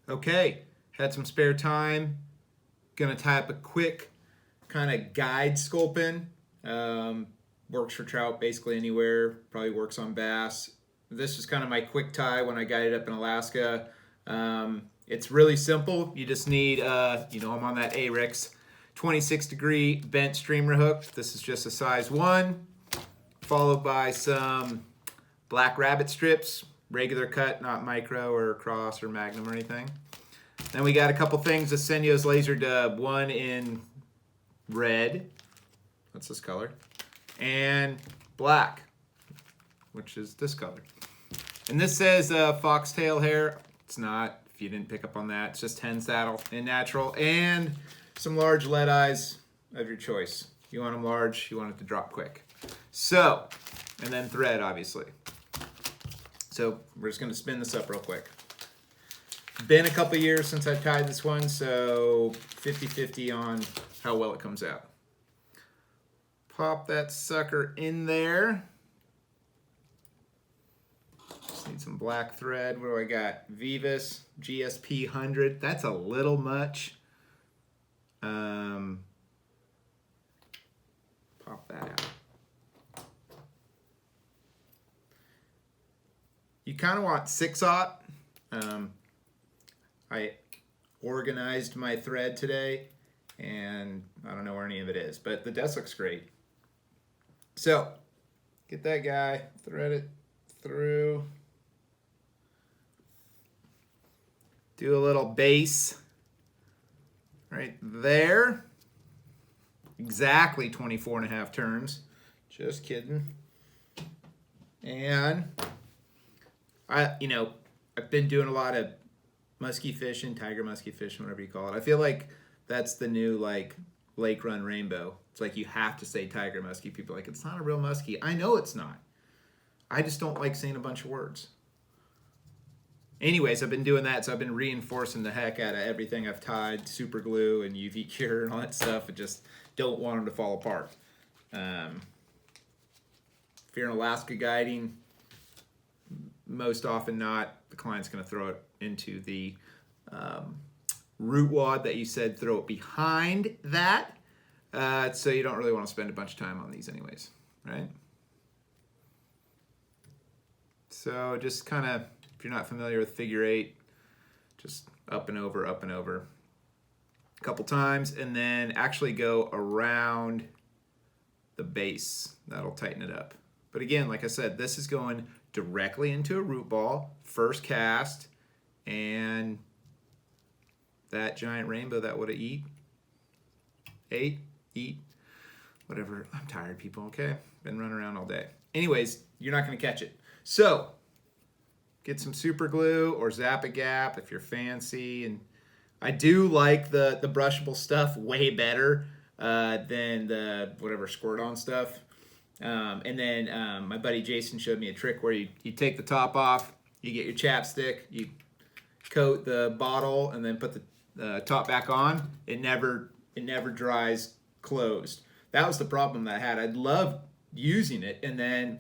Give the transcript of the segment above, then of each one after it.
Okay, had some spare time. Gonna tie up a quick kind of guide sculpin. Works for trout basically anywhere. Probably works on bass. This is kind of my quick tie when I guided up in Alaska. It's really simple. You just need, I'm on that Arix 26-degree bent streamer hook. This is just a size 1, followed by some black rabbit strips, regular cut, not micro or cross or magnum or anything. Then we got a couple things, a Senyo's Laser Dub, one in red, that's this color, and black, which is this color. And this says foxtail hair. It's not, if you didn't pick up on that. It's just hen saddle and natural, and some large lead eyes of your choice. You want them large, you want it to drop quick. So, and then thread, obviously. So we're just gonna spin this up real quick. Been a couple years since I've tied this one, so 50-50 on how well it comes out. Pop that sucker in there. Just need some black thread. What do I got? Vivus GSP 100. That's a little much. Pop that out. You kind of want 6/0. I organized my thread today, and I don't know where any of it is, but the dust looks great. So, get that guy, thread it through. Do a little base right there. Exactly 24.5 turns. Just kidding. And I've been doing a lot of muskie fishing, tiger muskie fishing, whatever you call it. I feel like that's the new lake run rainbow. It's like you have to say tiger muskie. People are like, it's not a real muskie. I know it's not. I just don't like saying a bunch of words. Anyways, I've been doing that, so I've been reinforcing the heck out of everything I've tied, super glue and UV cure and all that stuff. I just don't want them to fall apart. If you're in Alaska guiding, most often not, the client's going to throw it into the root wad that you said throw it behind that. So you don't really want to spend a bunch of time on these anyways, right? So just kind of, if you're not familiar with figure 8, just up and over a couple times, and then actually go around the base. That'll tighten it up. But again, like I said, this is going directly into a root ball, first cast, and that giant rainbow that would have eat, whatever. I'm tired, people, okay? Been running around all day. Anyways, you're not going to catch it. So, get some super glue or Zap-A-Gap if you're fancy. And I do like the brushable stuff way better than the whatever squirt-on stuff. And then my buddy Jason showed me a trick where you take the top off, you get your chapstick, you coat the bottle, and then put the top back on. It never dries closed. That was the problem that I had. I'd love using it, and then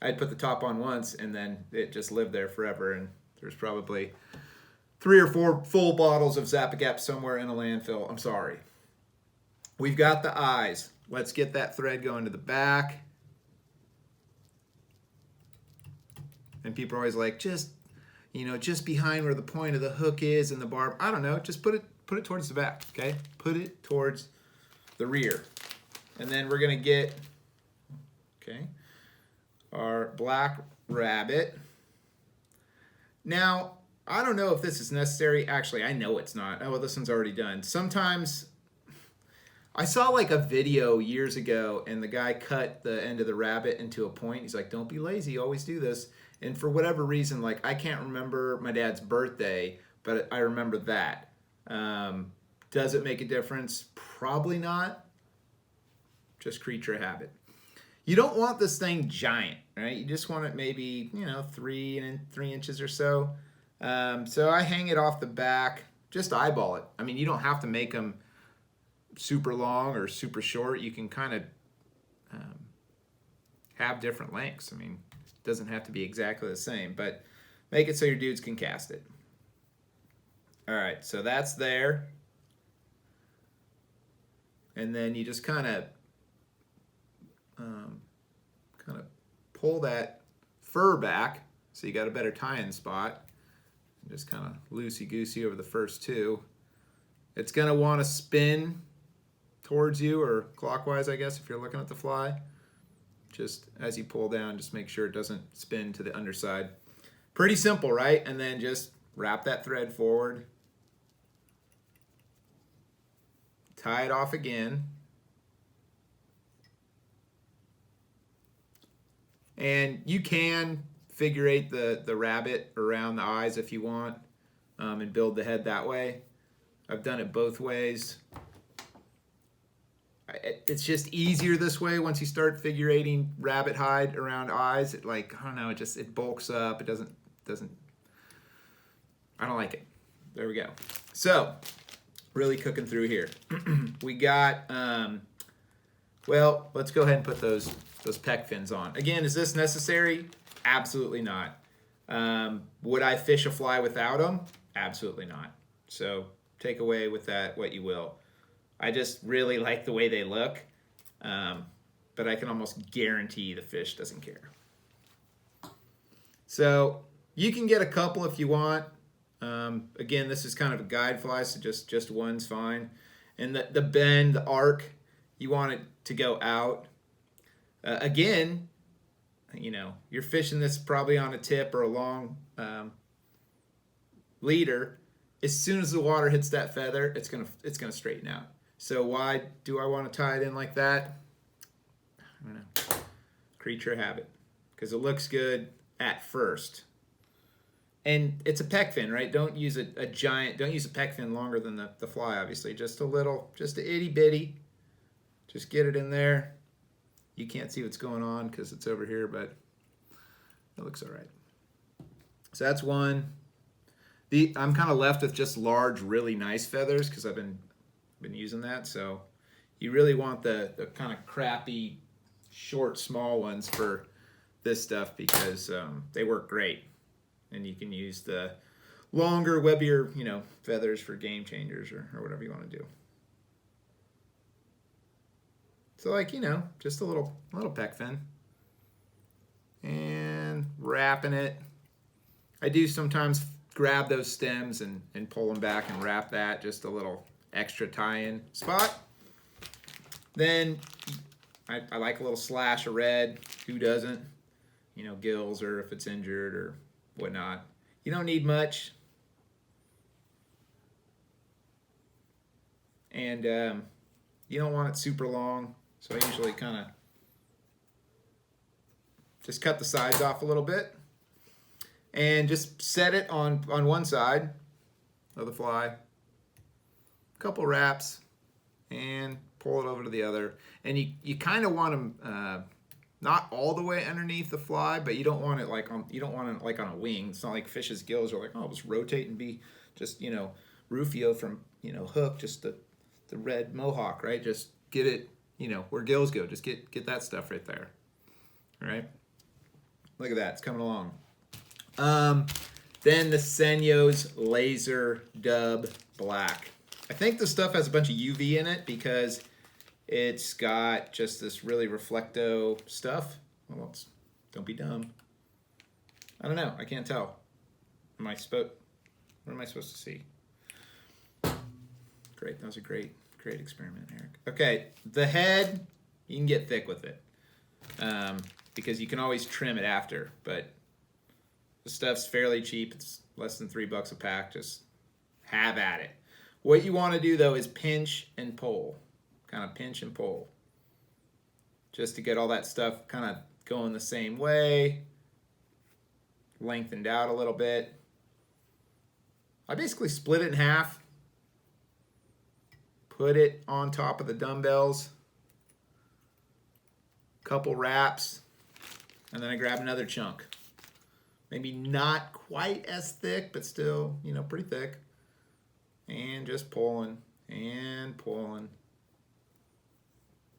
I'd put the top on once, and then it just lived there forever. And there's probably 3 or 4 full bottles of Zap-A-Gap somewhere in a landfill. I'm sorry. We've got the eyes. Let's get that thread going to the back. And people are always like, just behind where the point of the hook is and the barb. I don't know. Just put it towards the back, okay? Put it towards the rear. And then we're going to get, okay, our black rabbit. Now, I don't know if this is necessary. Actually, I know it's not. Oh, well, this one's already done. Sometimes I saw like a video years ago, and the guy cut the end of the rabbit into a point. He's like, don't be lazy, always do this. And for whatever reason, like I can't remember my dad's birthday, but I remember that. Does it make a difference? Probably not. Just creature of habit. You don't want this thing giant, right? You just want it maybe, 3 inches or so. So I hang it off the back, just eyeball it. I mean, you don't have to make them super long or super short. You can kind of have different lengths. I mean, it doesn't have to be exactly the same, but make it so your dudes can cast it. All right, so that's there. And then you just kind of pull that fur back so you got a better tie-in spot. Just kind of loosey-goosey over the first two. It's going to want to spin towards you, or clockwise, I guess, if you're looking at the fly. Just as you pull down, just make sure it doesn't spin to the underside. Pretty simple, right? And then just wrap that thread forward. Tie it off again. And you can figure eight the rabbit around the eyes if you want, and build the head that way. I've done it both ways. It's just easier this way once you start figure eighting rabbit hide around eyes. It, like, I don't know, it bulks up. It doesn't, I don't like it. There we go. So, really cooking through here. We got, well, let's go ahead and put those pec fins on. Again, is this necessary? Absolutely not. Would I fish a fly without them? Absolutely not. So take away with that what you will. I just really like the way they look, but I can almost guarantee the fish doesn't care. So you can get a couple if you want. Again, this is kind of a guide fly, so just one's fine. And the bend, the arc, you want it to go out. Again, you know, you're fishing this probably on a tip or a long leader. As soon as the water hits that feather, it's gonna straighten out. So why do I want to tie it in like that? I don't know. Creature habit, because it looks good at first. And it's a pec fin, right? Don't use a giant. Don't use a pec fin longer than the fly, obviously. Just a little, just a itty bitty. Just get it in there. You can't see what's going on because it's over here, but it looks all right. So that's one. I'm kind of left with just large, really nice feathers because I've been using that. So you really want the kind of crappy, short, small ones for this stuff because they work great. And you can use the longer, webbier, feathers for game changers or whatever you want to do. So like, just a little pec fin. And wrapping it. I do sometimes grab those stems and pull them back and wrap that, just a little extra tie-in spot. Then I like a little slash of red. Who doesn't? Gills, or if it's injured or whatnot. You don't need much. And you don't want it super long. So I usually kind of just cut the sides off a little bit and just set it on one side of the fly, a couple wraps, and pull it over to the other. And you kind of want them not all the way underneath the fly, but you don't want it like on a wing. It's not like fish's gills are like, oh, just rotate and be just Rufio from Hook, just the red mohawk, right? Just get it. Where gills go, just get that stuff right there. All right? Look at that, it's coming along. Then the Senyo's Laser Dub Black. I think this stuff has a bunch of UV in it because it's got just this really reflecto stuff. Well, don't be dumb. I don't know, I can't tell. What am I supposed to see? Great, that was a great experiment, Eric. Okay, the head, you can get thick with it because you can always trim it after, but the stuff's fairly cheap. It's less than $3 a pack. Just have at it. What you want to do, though, is pinch and pull. Kind of pinch and pull. Just to get all that stuff kind of going the same way. Lengthened out a little bit. I basically split it in half. Put it on top of the dumbbells, couple wraps, and then I grab another chunk. Maybe not quite as thick, but still, pretty thick. And just pulling and pulling.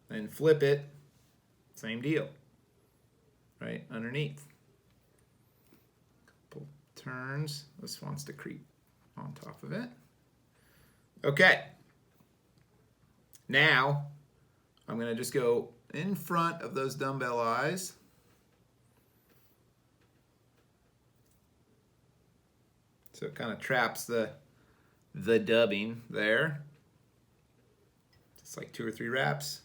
Then flip it, same deal, right underneath. Couple turns. This wants to creep on top of it. Okay. Now, I'm going to just go in front of those dumbbell eyes. So it kind of traps the dubbing there. Just like 2 or 3 reps.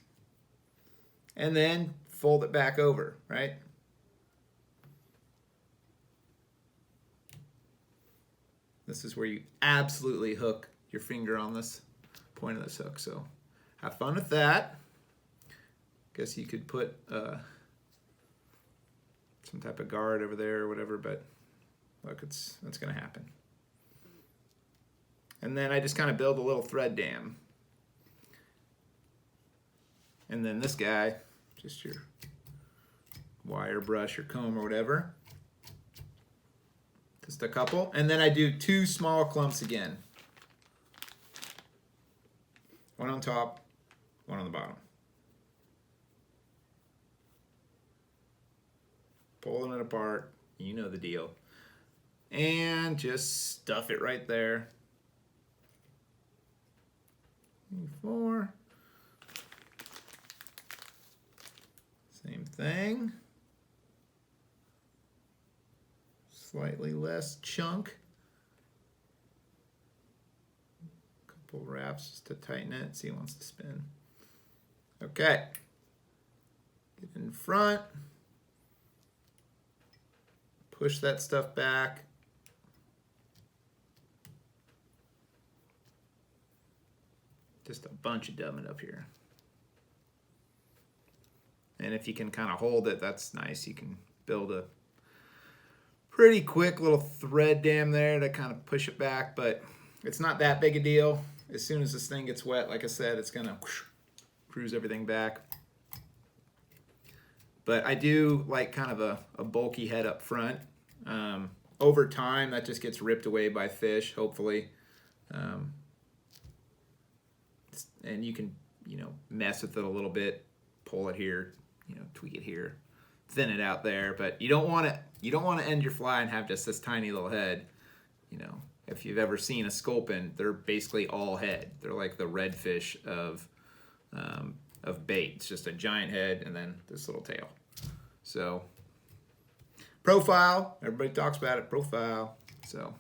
And then fold it back over, right? This is where you absolutely hook your finger on this point of this hook. So have fun with that. Guess you could put some type of guard over there or whatever, but look, that's going to happen. And then I just kind of build a little thread dam. And then this guy, just your wire brush or comb or whatever. Just a couple. And then I do 2 small clumps again. One on top, one on the bottom. Pulling it apart, you know the deal. And just stuff it right there. 4. Same thing. Slightly less chunk. Couple wraps just to tighten it. See, it wants to spin. Okay. Get in front. Push that stuff back. Just a bunch of dubbing up here. And if you can kind of hold it, that's nice. You can build a pretty quick little thread dam there to kind of push it back, but it's not that big a deal. As soon as this thing gets wet, like I said, it's gonna cruise everything back. But I do like kind of a bulky head up front. Over time, that just gets ripped away by fish, hopefully. And you can, mess with it a little bit, pull it here, tweak it here, thin it out there. But you don't want to end your fly and have just this tiny little head. If you've ever seen a sculpin, they're basically all head. They're like the redfish of bait. It's just a giant head and then this little tail. So profile, everybody talks about it, profile. So,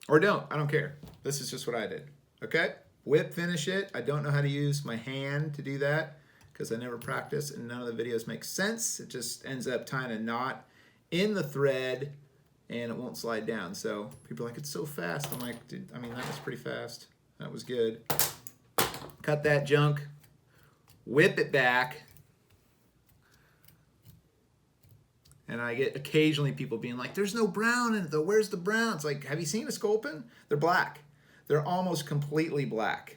or don't, I don't care. This is just what I did. Okay, whip finish it. I don't know how to use my hand to do that because I never practice and none of the videos make sense. It just ends up tying a knot in the thread and it won't slide down. So people are like, it's so fast. I'm like, dude, that was pretty fast. That was good. Cut that junk, whip it back. And I get occasionally people being like, there's no brown in it though. Where's the brown? It's like, have you seen a sculpin? They're black. They're almost completely black.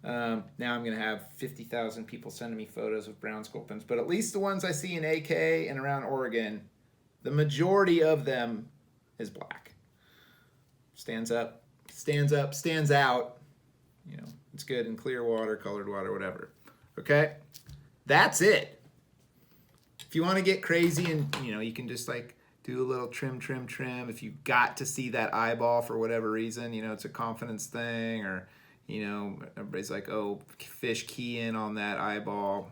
Now I'm going to have 50,000 people sending me photos of brown sculpins, but at least the ones I see in AK and around Oregon, the majority of them is black. Stands up, stands out. It's good in clear water, colored water, whatever. Okay? That's it. If you want to get crazy and, you can just like do a little trim. If you got to see that eyeball for whatever reason, it's a confidence thing or, everybody's like, oh, fish key in on that eyeball.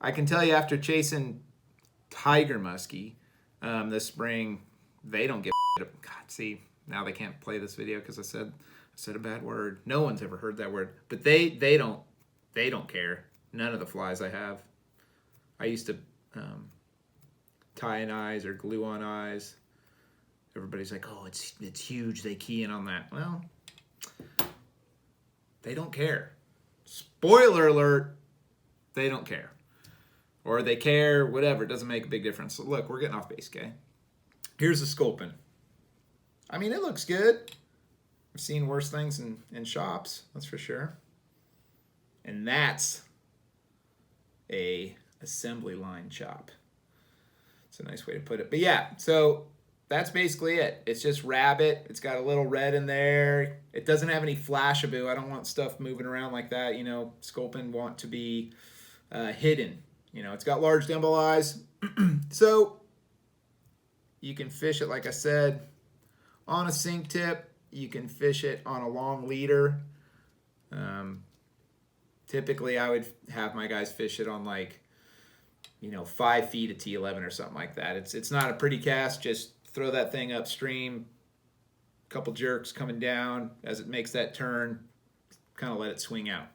I can tell you after chasing tiger muskie this spring, they don't give a shit. God, see, now they can't play this video because I said a bad word. No one's ever heard that word, but they don't care. None of the flies I have. I used to tie in eyes or glue on eyes. Everybody's like, oh, it's huge. They key in on that. Well, they don't care. Spoiler alert, they don't care. Or they care, whatever. It doesn't make a big difference. So look, we're getting off base, okay? Here's the sculpin. It looks good. I've seen worse things in shops, that's for sure. And that's a assembly line chop. It's a nice way to put it. But yeah, so that's basically it. It's just rabbit. It's got a little red in there. It doesn't have any flashaboo. I don't want stuff moving around like that. Sculpin want to be hidden. It's got large dumbbell eyes. So you can fish it, like I said, on a sink tip. You can fish it on a long leader. Typically, I would have my guys fish it on like, 5 feet of T11 or something like that. It's not a pretty cast. Just throw that thing upstream, couple jerks coming down as it makes that turn, kind of let it swing out.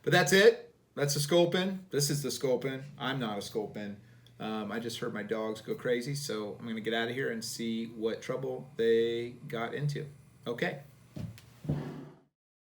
But that's it. That's the Sculpin. This is the Sculpin. I'm not a Sculpin. I just heard my dogs go crazy, so I'm going to get out of here and see what trouble they got into. Okay.